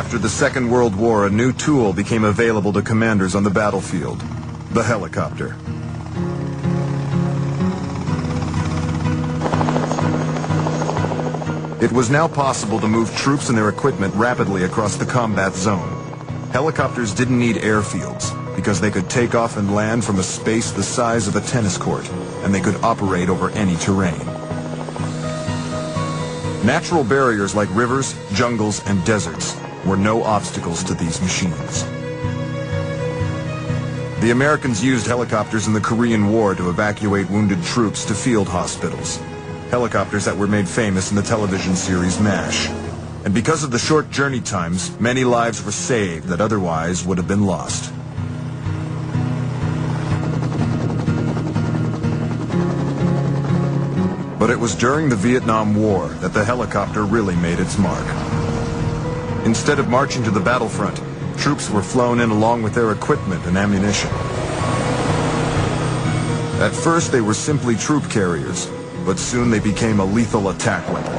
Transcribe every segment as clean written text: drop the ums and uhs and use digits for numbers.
After the Second World War, a new tool became available to commanders on the battlefield: the helicopter. It was now possible to move troops and their equipment rapidly across the combat zone. Helicopters didn't need airfields because they could take off and land from a space the size of a tennis court, and they could operate over any terrain. Natural barriers like rivers, jungles, and deserts were no obstacles to these machines. The Americans used helicopters in the Korean War to evacuate wounded troops to field hospitals. Helicopters that were made famous in the television series MASH. And because of the short journey times, many lives were saved that otherwise would have been lost. But it was during the Vietnam War that the helicopter really made its mark. Instead of marching to the battlefront, troops were flown in along with their equipment and ammunition. At first they were simply troop carriers, but soon they became a lethal attack weapon.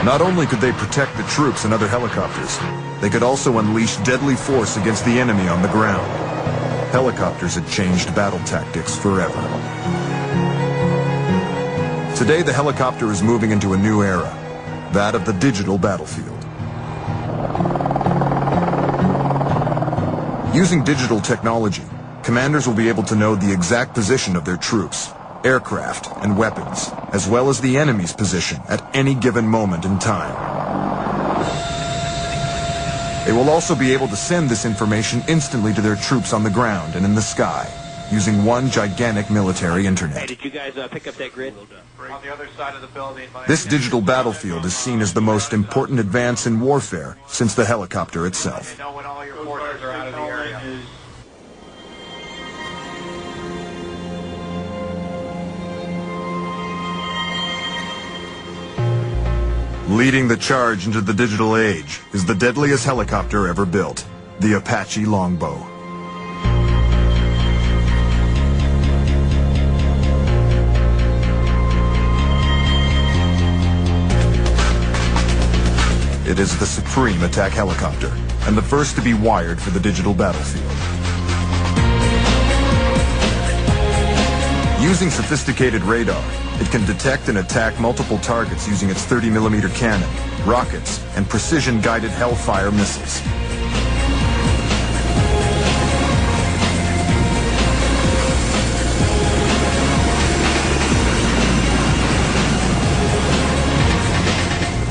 Not only could they protect the troops and other helicopters, they could also unleash deadly force against the enemy on the ground. Helicopters had changed battle tactics forever. Today the helicopter is moving into a new era, that of the digital battlefield. Using digital technology, commanders will be able to know the exact position of their troops, aircraft, and weapons, as well as the enemy's position at any given moment in time. They will also be able to send this information instantly to their troops on the ground and in the sky, using one gigantic military internet. Hey, did you guys pick up that grid? On the other side of the building. This digital battlefield is seen as the most important advance in warfare since the helicopter itself. You know when all your forces are out of the area. Leading the charge into the digital age is the deadliest helicopter ever built, the Apache longbow. It is the supreme attack helicopter, and the first to be wired for the digital battlefield. Using sophisticated radar, it can detect and attack multiple targets using its 30mm cannon, rockets, and precision-guided Hellfire missiles.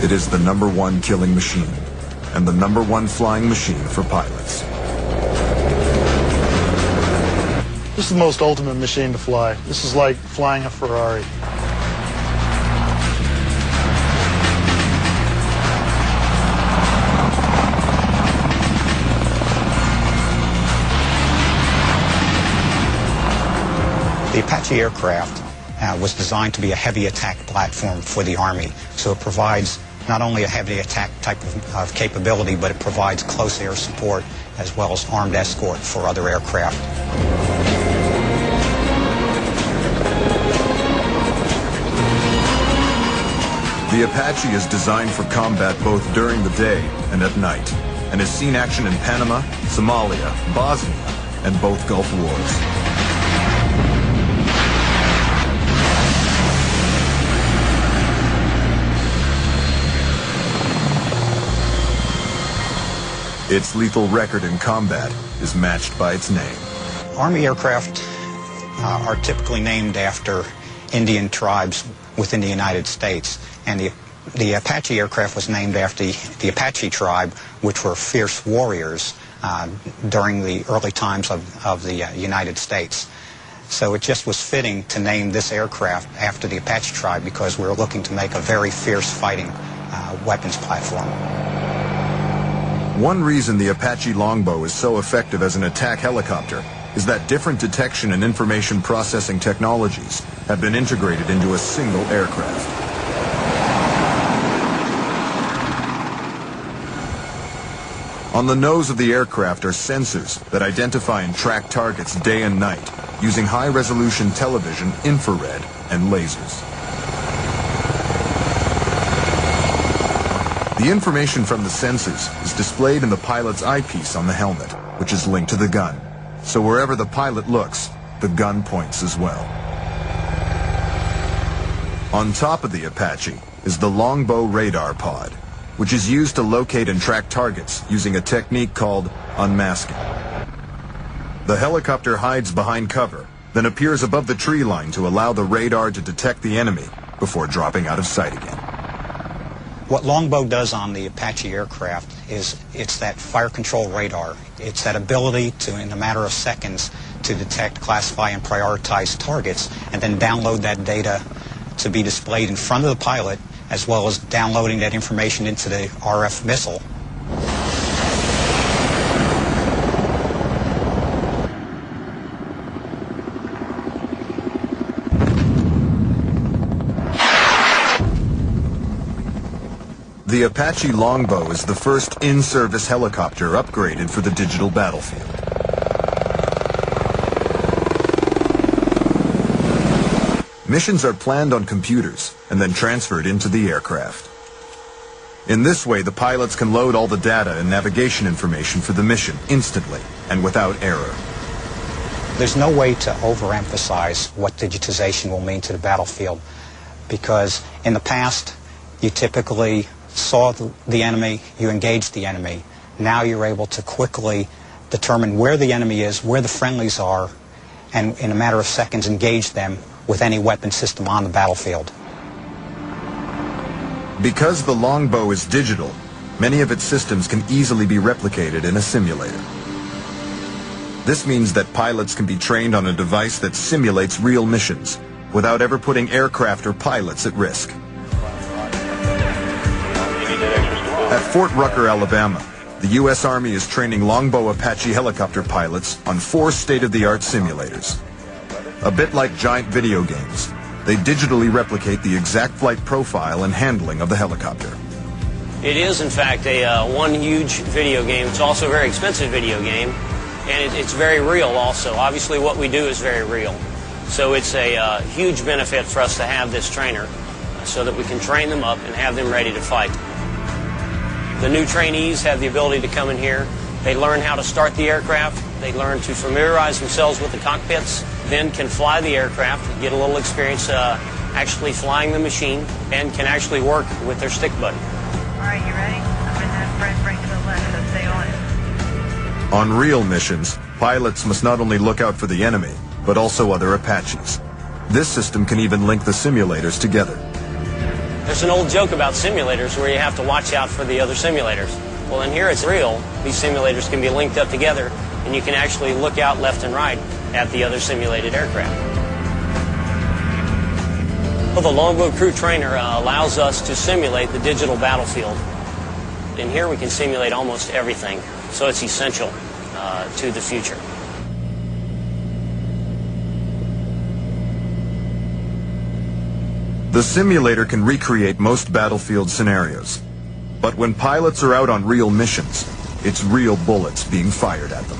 It is the #1 killing machine, and the #1 flying machine for pilots. This is the most ultimate machine to fly. This is like flying a Ferrari. The Apache aircraft was designed to be a heavy attack platform for the Army, so it provides not only a heavy attack type of capability, but it provides close air support as well as armed escort for other aircraft. The Apache is designed for combat both during the day and at night, and has seen action in Panama, Somalia, Bosnia, and both Gulf Wars. Its lethal record in combat is matched by its name. Army aircraft are typically named after Indian tribes within the United States, and the Apache aircraft was named after the Apache tribe, which were fierce warriors during the early times of the United States. So it just was fitting to name this aircraft after the Apache tribe because we were looking to make a very fierce fighting weapons platform. One reason the Apache longbow is so effective as an attack helicopter is that different detection and information processing technologies have been integrated into a single aircraft. On the nose of the aircraft are sensors that identify and track targets day and night using high-resolution television, infrared, and lasers. The information from the sensors is displayed in the pilot's eyepiece on the helmet, which is linked to the gun. So wherever the pilot looks, the gun points as well. On top of the Apache is the longbow radar pod, which is used to locate and track targets using a technique called unmasking. The helicopter hides behind cover, then appears above the tree line to allow the radar to detect the enemy before dropping out of sight again. What Longbow does on the Apache aircraft is it's that fire control radar. It's that ability to, in a matter of seconds, to detect, classify, and prioritize targets, and then download that data to be displayed in front of the pilot, as well as downloading that information into the RF missile. The Apache Longbow is the first in-service helicopter upgraded for the digital battlefield. Missions are planned on computers and then transferred into the aircraft. In this way, the pilots can load all the data and navigation information for the mission instantly and without error. There's no way to overemphasize what digitization will mean to the battlefield, because in the past, you typically saw the enemy, you engaged the enemy. Now you're able to quickly determine where the enemy is, where the friendlies are, and in a matter of seconds engage them with any weapon system on the battlefield. Because the Longbow is digital, many of its systems can easily be replicated in a simulator. This means that pilots can be trained on a device that simulates real missions without ever putting aircraft or pilots at risk. At Fort Rucker, Alabama, the U.S. Army is training Longbow Apache helicopter pilots on 4 state-of-the-art simulators. A bit like giant video games, they digitally replicate the exact flight profile and handling of the helicopter. It is, in fact, one huge video game. It's also a very expensive video game, and it's very real also. Obviously, what we do is very real. So it's a huge benefit for us to have this trainer so that we can train them up and have them ready to fight. The new trainees have the ability to come in here. They learn how to start the aircraft. They learn to familiarize themselves with the cockpits, then can fly the aircraft, get a little experience actually flying the machine, and can actually work with their stick buddy. All right, you ready? I'm going to have brake to the left, so stay on it. On real missions, pilots must not only look out for the enemy, but also other Apaches. This system can even link the simulators together. There's an old joke about simulators where you have to watch out for the other simulators. Well, in here it's real. These simulators can be linked up together, and you can actually look out left and right at the other simulated aircraft. Well, the Longbow Crew Trainer allows us to simulate the digital battlefield. In here we can simulate almost everything, so it's essential to the future. The simulator can recreate most battlefield scenarios. But when pilots are out on real missions, it's real bullets being fired at them.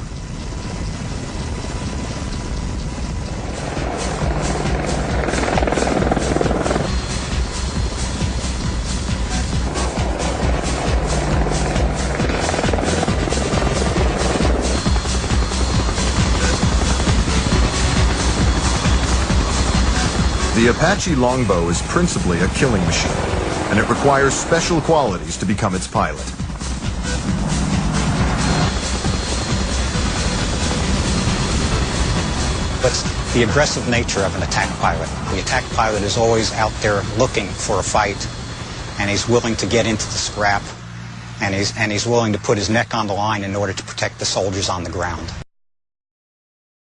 The Apache Longbow is principally a killing machine, and it requires special qualities to become its pilot. But the aggressive nature of an attack pilot. The attack pilot is always out there looking for a fight, and he's willing to get into the scrap, and he's willing to put his neck on the line in order to protect the soldiers on the ground.